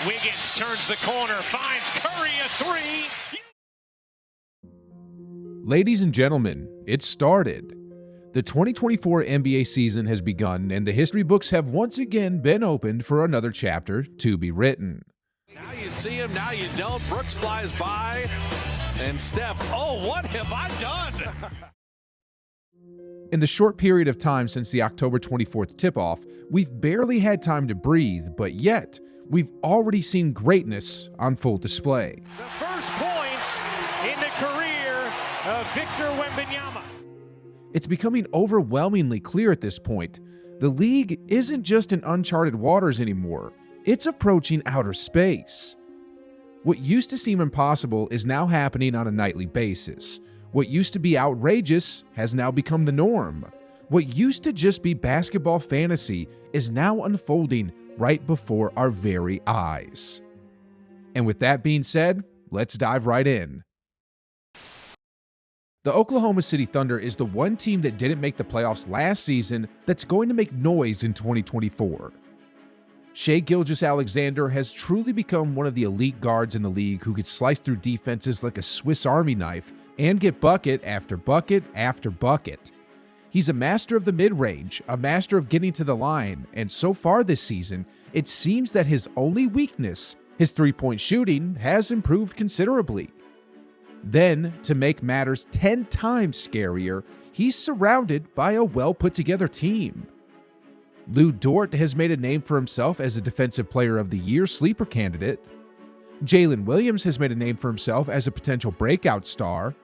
Wiggins turns the corner, finds Curry a three. Ladies and gentlemen, it started. The 2024 NBA season has begun, and the history books have once again been opened for another chapter to be written. Now you see him, now you don't. Brooks flies by, and Steph, oh, what have I done? In the short period of time since the October 24th tip-off, we've barely had time to breathe, but yet, we've already seen greatness on full display. The first points in the career of Victor Wembanyama. It's becoming overwhelmingly clear at this point. The league isn't just in uncharted waters anymore. It's approaching outer space. What used to seem impossible is now happening on a nightly basis. What used to be outrageous has now become the norm. What used to just be basketball fantasy is now unfolding right before our very eyes. And with that being said, let's dive right in. The Oklahoma City Thunder is the one team that didn't make the playoffs last season that's going to make noise in 2024. Shai Gilgeous-Alexander has truly become one of the elite guards in the league who could slice through defenses like a Swiss Army knife and get bucket after bucket after bucket. He's a master of the mid-range, a master of getting to the line, and so far this season, it seems that his only weakness, his three-point shooting, has improved considerably. Then, to make matters 10 times scarier, he's surrounded by a well-put-together team. Lou Dort has made a name for himself as a Defensive Player of the Year sleeper candidate. Jalen Williams has made a name for himself as a potential breakout star.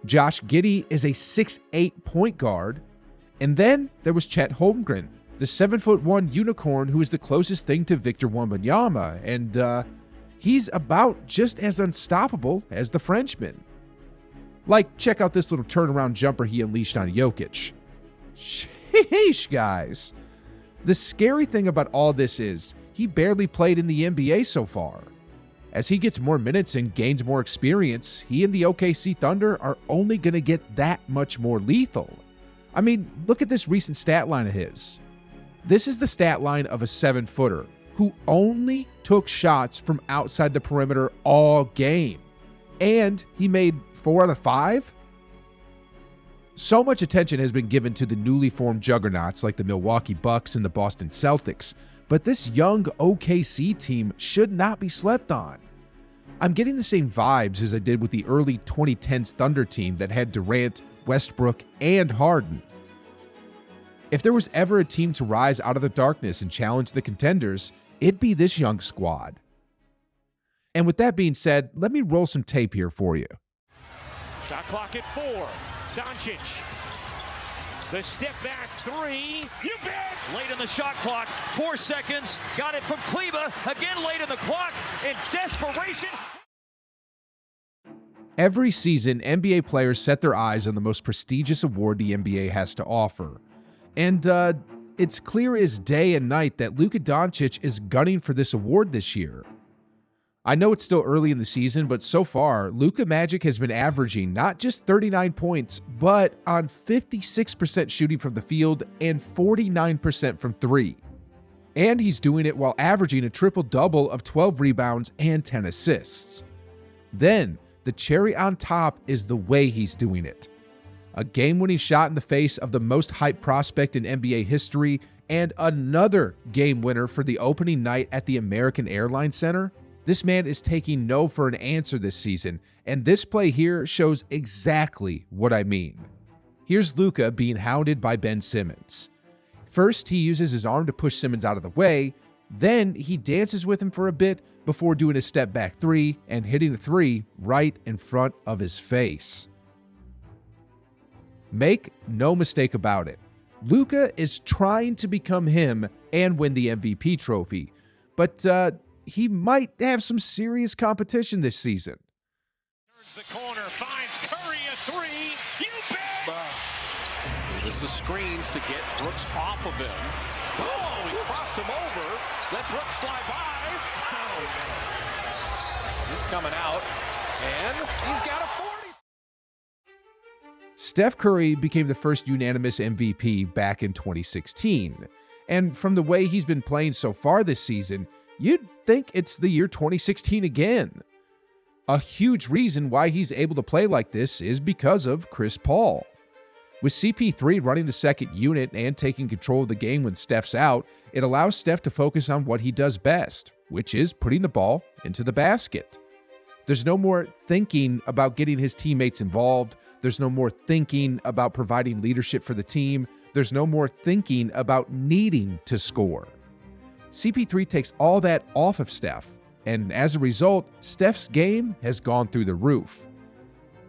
Josh Giddey is a 6'8" point guard. And then there was Chet Holmgren, the 7'1" unicorn who is the closest thing to Victor Wembanyama, and he's about just as unstoppable as the Frenchman. Like, check out this little turnaround jumper he unleashed on Jokic. Sheesh, guys. The scary thing about all this is, he barely played in the NBA so far. As he gets more minutes and gains more experience, he and the OKC Thunder are only going to get that much more lethal. I mean, look at this recent stat line of his. This is the stat line of a 7-footer who only took shots from outside the perimeter all game. And he made 4 out of 5? So much attention has been given to the newly formed Juggernauts like the Milwaukee Bucks and the Boston Celtics, but this young OKC team should not be slept on. I'm getting the same vibes as I did with the early 2010s Thunder team that had Durant, Westbrook, and Harden. If there was ever a team to rise out of the darkness and challenge the contenders, it'd be this young squad. And with that being said, let me roll some tape here for you. Shot clock at 4. Doncic. The step back 3. You bet! Late in the shot clock. 4 seconds. Got it from Kleba. Again late in the clock. In desperation. Every season, NBA players set their eyes on the most prestigious award the NBA has to offer. And it's clear as day and night that Luka Doncic is gunning for this award this year. I know it's still early in the season, but so far, Luka Magic has been averaging not just 39 points, but on 56% shooting from the field and 49% from 3. And he's doing it while averaging a triple-double of 12 rebounds and 10 assists. Then, the cherry on top is the way he's doing it. A game-winning shot in the face of the most hyped prospect in NBA history, and another game winner for the opening night at the American Airlines Center. This man is taking no for an answer this season, and this play here shows exactly what I mean. Here's Luka being hounded by Ben Simmons. First, he uses his arm to push Simmons out of the way, then he dances with him for a bit before doing a step-back 3 and hitting a 3 right in front of his face. Make no mistake about it, Luka is trying to become him and win the MVP trophy, but he might have some serious competition this season. Turns the corner, finds Curry a 3. You bet! This is screens to get Brooks off of him. Oh, he crossed him over. Let Brooks fly by. Oh, he's coming out, and he's got a 40. Steph Curry became the first unanimous MVP back in 2016. And from the way he's been playing so far this season, you'd think it's the year 2016 again. A huge reason why he's able to play like this is because of Chris Paul. With CP3 running the second unit and taking control of the game when Steph's out, it allows Steph to focus on what he does best, which is putting the ball into the basket. There's no more thinking about getting his teammates involved. There's no more thinking about providing leadership for the team. There's no more thinking about needing to score. CP3 takes all that off of Steph, and as a result, Steph's game has gone through the roof.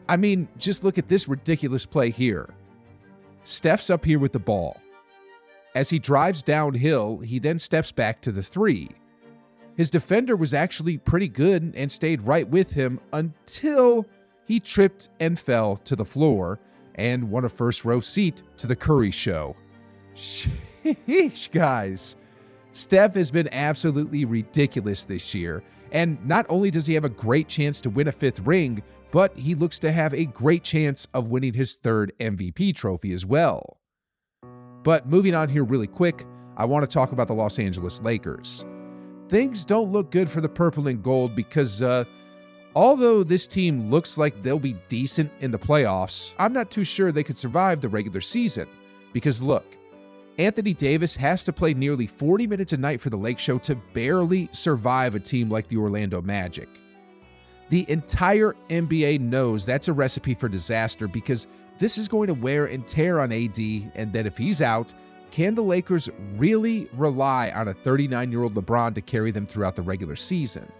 I mean, just look at this ridiculous play here. Steph's up here with the ball. As he drives downhill, he then steps back to the three. His defender was actually pretty good and stayed right with him until he tripped and fell to the floor and won a first row seat to the Curry show. Sheesh, guys. Steph has been absolutely ridiculous this year, and not only does he have a great chance to win a fifth ring, but he looks to have a great chance of winning his third MVP trophy as well. But moving on here really quick, I want to talk about the Los Angeles Lakers. Things don't look good for the purple and gold because although this team looks like they'll be decent in the playoffs, I'm not too sure they could survive the regular season. Because look, Anthony Davis has to play nearly 40 minutes a night for the Lake Show to barely survive a team like the Orlando Magic. The entire NBA knows that's a recipe for disaster because this is going to wear and tear on AD, and then if he's out, can the Lakers really rely on a 39-year-old LeBron to carry them throughout the regular season?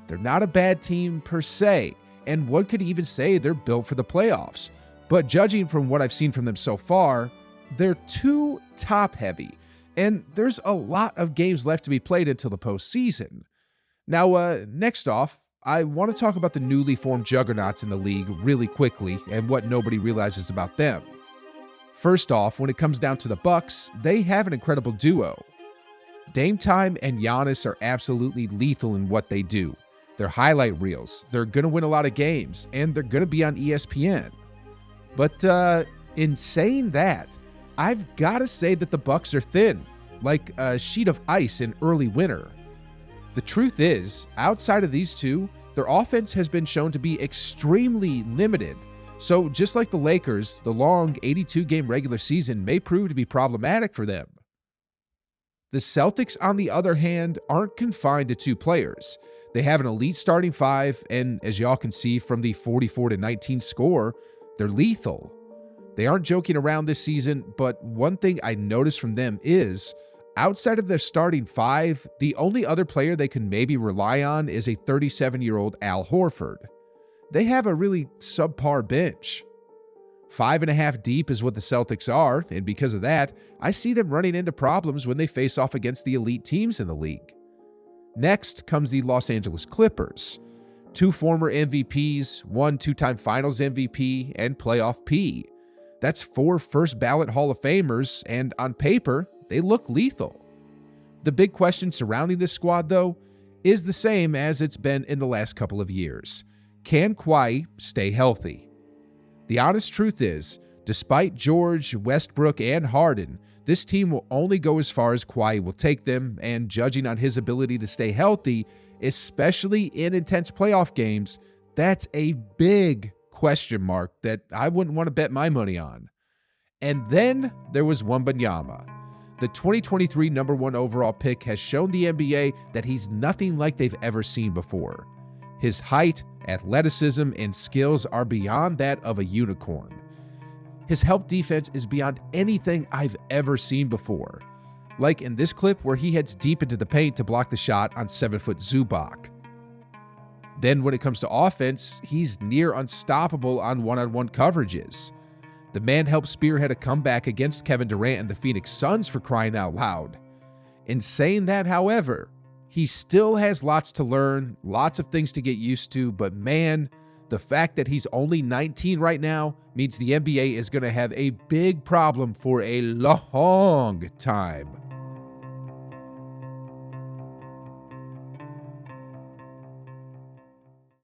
They're not a bad team per se, and one could even say they're built for the playoffs. But judging from what I've seen from them so far, they're too top-heavy, and there's a lot of games left to be played until the postseason. Now, next off, I want to talk about the newly formed Juggernauts in the league really quickly and what nobody realizes about them. First off, when it comes down to the Bucks, they have an incredible duo. Dame Time and Giannis are absolutely lethal in what they do. They're highlight reels, they're going to win a lot of games, and they're going to be on ESPN. But in saying that, I've got to say that the Bucks are thin, like a sheet of ice in early winter. The truth is, outside of these two, their offense has been shown to be extremely limited. So just like the Lakers, the long 82-game regular season may prove to be problematic for them. The Celtics, on the other hand, aren't confined to two players. They have an elite starting five, and as y'all can see from the 44-19 score, they're lethal. They aren't joking around this season, but one thing I noticed from them is, outside of their starting five, the only other player they can maybe rely on is a 37-year-old Al Horford. They have a really subpar bench. 5.5 deep is what the Celtics are, and because of that, I see them running into problems when they face off against the elite teams in the league. Next comes the Los Angeles Clippers. 2 former MVPs, 1 two-time Finals MVP, and Playoff P. That's 4 first-ballot Hall of Famers, and on paper, they look lethal. The big question surrounding this squad, though, is the same as it's been in the last couple of years. Can Kawhi stay healthy? The honest truth is, despite George, Westbrook, and Harden, this team will only go as far as Kawhi will take them, and judging on his ability to stay healthy, especially in intense playoff games, that's a big question mark that I wouldn't want to bet my money on. And then there was Wembanyama. The 2023 number 1 overall pick has shown the NBA that he's nothing like they've ever seen before. His height, athleticism, and skills are beyond that of a unicorn. His help defense is beyond anything I've ever seen before, like in this clip where he heads deep into the paint to block the shot on 7-foot Zubac. Then when it comes to offense, he's near unstoppable on one-on-one coverages. The man helped spearhead a comeback against Kevin Durant and the Phoenix Suns, for crying out loud. In saying that, however, he still has lots to learn, lots of things to get used to, but man, the fact that he's only 19 right now means the NBA is going to have a big problem for a long time.